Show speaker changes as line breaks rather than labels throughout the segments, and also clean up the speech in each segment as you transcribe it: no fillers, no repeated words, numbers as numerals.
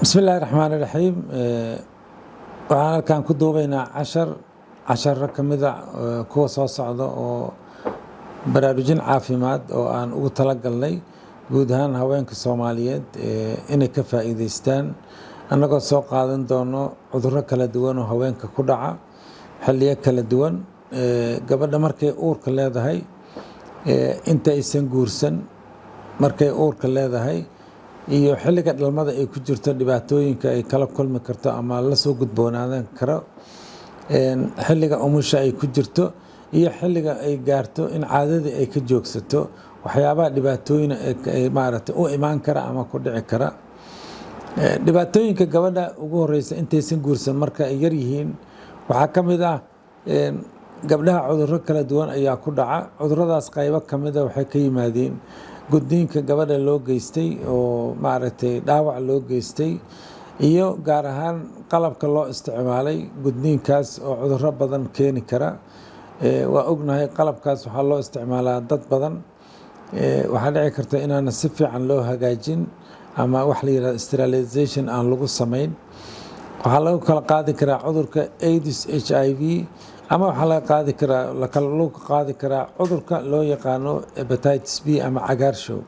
بسم الله الرحمن الرحيم waxaan halkan ku duubaynaa casharo ka mid ah kuwa soo socda oo baraarujin caafimaad oo aan ugu talagalnay guud ahaan haweenka Soomaaliyeed inay ka faa'iideystaan annagoo soo qaadan doono cudurro kala duwan oo haweenka ku dhaca xilliyo kala duwan gabadha markay uurka leedahay inta aysan guursan markay uurka leedahay iyo xilliga dhalmada ay ku jirto dhibaatooyinka ay kala kulmi karto ama la soo gudboonaadan karo xilliga umusha ay ku jirto iyo xilliga ay gaarto in caadadii ay ka joogsato waxyaabaha dhibaatooyin ay maaragtay u imaan kara ama ku dhici kara dhibaatooyinka gabadha ugu horeysa intaysan guursan marka ay yar yihiin waxaa ka mid ah gabdhaha cudurro kala duwan ayaa ku dhaca cudurradaas qaybo ka mid ah waxay ka yimaadeen gudniinka gabadha loo geystay oo maaragtay dhaawac loo geystay iyo gaar ahaan qalabka loo isticmaalay gudniinkaas oo cudurro badan keeni kara waa ognahay qalabkaas waxaa loo isticmaalaa dad badan waxaa dhici karta inaana si fiican loo hagaajin ama wax la yidhahdo sterilization aan lagu samayn waxaa lagu kala qaadi karaa cudurka AIDS HIV ama waxaa lagu qaadi karaa cudurka loo yaqaano hepatitis B ama cagaarshow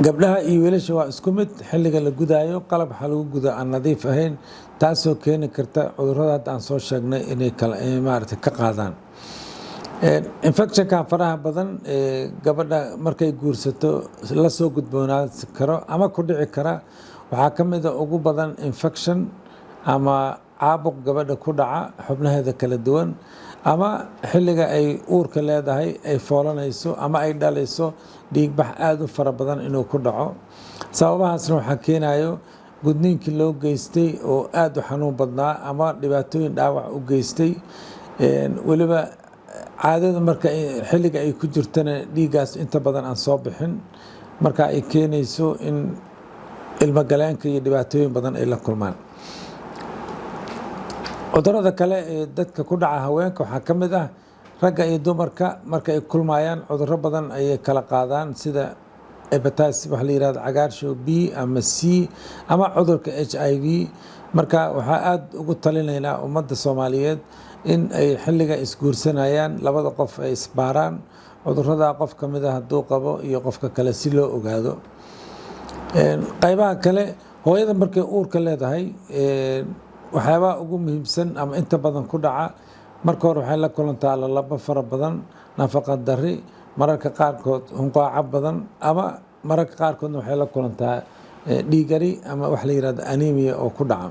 gabdhaha iyo wiilasha waa isku mid xilliga la gudaayo qalab waxaa lagu gudaa aan nadiif ahayn taasoo keeni karta cudurrada hadda aan soo sheegnay inay maaragtay ka qaadaan infectionka faraha badan gabadha markay guursato la soo gudboonaan karo ama ku dhici kara waxaa ka mid ah ugu badan infection ama caabuq gabadha ku dhaca xubnaheeda kala duwan ama xilliga ay uurka leedahay ay foolanayso ama ay dhalayso dhiigbax aada u fara badan inuu ku dhaco sababahaasna waxaa keenayo gudniinkii loo geystay oo aada u xanuun badnaa ama dhibaatooyin dhaawac u geystay weliba caadada marka xilliga ay ku jirtana dhiiggaas inta badan aan soo bixin marka ay keenayso in ilmagaleenka iyo dhibaatooyin badan ay la kulmaan cudurrada kale ee dadka ku dhaca haweenka waxaa ka mid ah ragga iyo dumarka marka ay kulmayaan cudurro badan ayay kala qaadaan sida hepatitis waxa la yidhahdo cagaarshow B ama C ama cudurka HIV marka waxaa aada ugu talinaynaa ummadda Soomaaliyeed in ay xilliga isguursanayaan labada qof ay isbaaraan cudurrada qof ka mid ah hadduu qabo iyo qofka kale si loo ogaado qaybaha kale hooyada markay uurka leedahay waxyaabaha ugu muhiimsan ama inta badan ku dhaca marka hore waxay la kulantaa lalabo fara badan nafaqa darri mararka qaarkood hunqaaco badan ama mararka qaarkoodna waxay la kulantaa dhiigari ama wax la yidhahdo anemia oo ku dhaca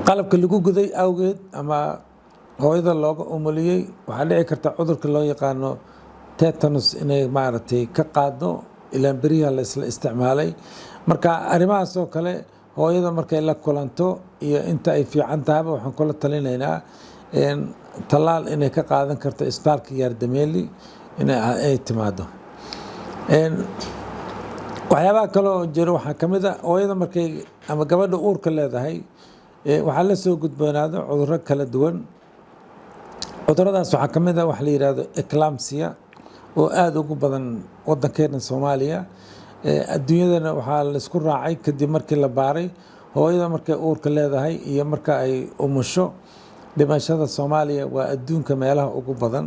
qalabka lagu guday awgeed ama hooyada looga umuliyey waxaa dhici karta cudurka loo yaqaano tetanus inay maaragtay ka qaado ilaan beriyaha la isla isticmaalay marka arrimahaas oo kale hooyada markay la kulanto iyo inta ay fiican tahayba waxaan kula talinaynaa tallaal inay ka qaadan karto isbitaalka Yaardameeli inay timaado waxyaabaha kale oo jiro waxaa ka mid ah hooyada markay ama gabadha uurka leedahay waxaa la soo gudboonaado cudurro kala duwan cudurradaas waxaa ka mid ah wax la yidhaahdo eclampsia oo aada ugu badan waddankeena Soomaaliya adduunyadana waxaa la isku raacay kadib markii la baaray hooyada markay uurka leedahay iyo marka ay umusho dhimashada Soomaaliya waa adduunka meelaha ugu badan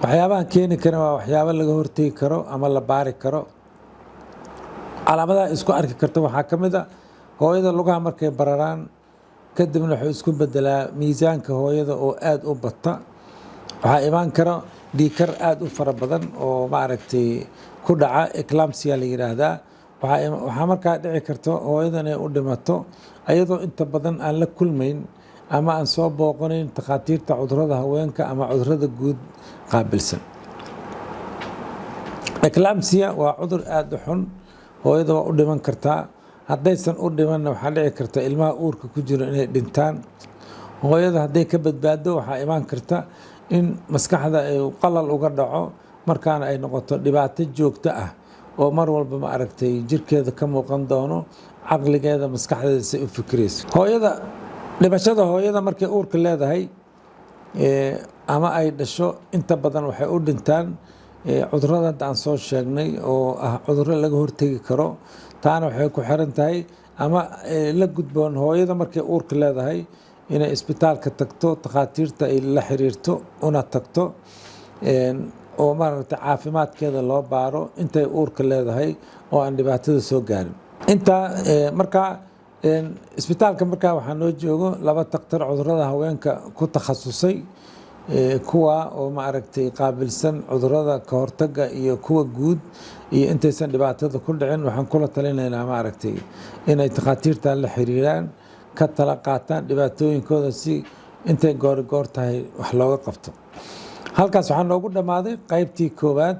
waxyaabaha keeni kara waa waxyaabo laga hortegi karo ama la baari karo calaamadaha isku arki karta waxaa ka mid ah hooyada lugaha markay bararaan kadibna wuxuu isku bedelaa miisaanka hooyada oo aada u bata waxaa imaan kara dhiigkar aada u fara badan oo maaragtay ku dhaca eclampsia la yiraahdaa waxaa markaa dhici karta hooyadan ay u dhimato ayadoo inta badan aan la kulmayn ama aan soo booqanayn takhaatiirta cudurrada haweenka ama cudurrada guud qaabilsan eclampsia waa cudur aada u xun hooyada waa u dhiman kartaa haddaysan u dhimanna waxaa dhici karta ilmaha uurka ku jiro inay dhintaan hooyada hadday ka badbaado waxaa imaan karta in maskaxda ay qalal uga dhaco markaana ay noqoto dhibaato joogto ah oo mar walba ma aragtay jirkeeda ka muuqan doono caqligeeda maskaxdeeda say u fikirayso dhimashada hooyada markay uurka leedahay ama ay dhasho inta badan waxay u dhintaan cudurrada hadda aan soo sheegnay oo ah cudurro laga hortegi karo. taana waxay ku xiran tahay ama la gudboon hooyada markay uurka leedahay inay isbitaalka tagto, takhaatiirta ay la xiriirto una tagto oo maaragtay caafimaadkeeda loo baaro intay uurka leedahay oo aan dhibaatada soo gaarin. intaa markaa isbitaalka markaa waxaa noo joogo 2 takhtar cudurrada haweenka ku takhasusay, kuwa oo maaragtay qaabilsan cudurrada ka hortagga iyo kuwa guud iyo intaysan dhibaatada ku dhicin. waxaan kula talinaynaa maaragtay inay takhaatiirta la xiriiraan, ka tala qaataan dhibaatooyinkooda si intay goor tahay wax looga qabto. halkaas waxaa noogu dhammaaday qaybtii koowaad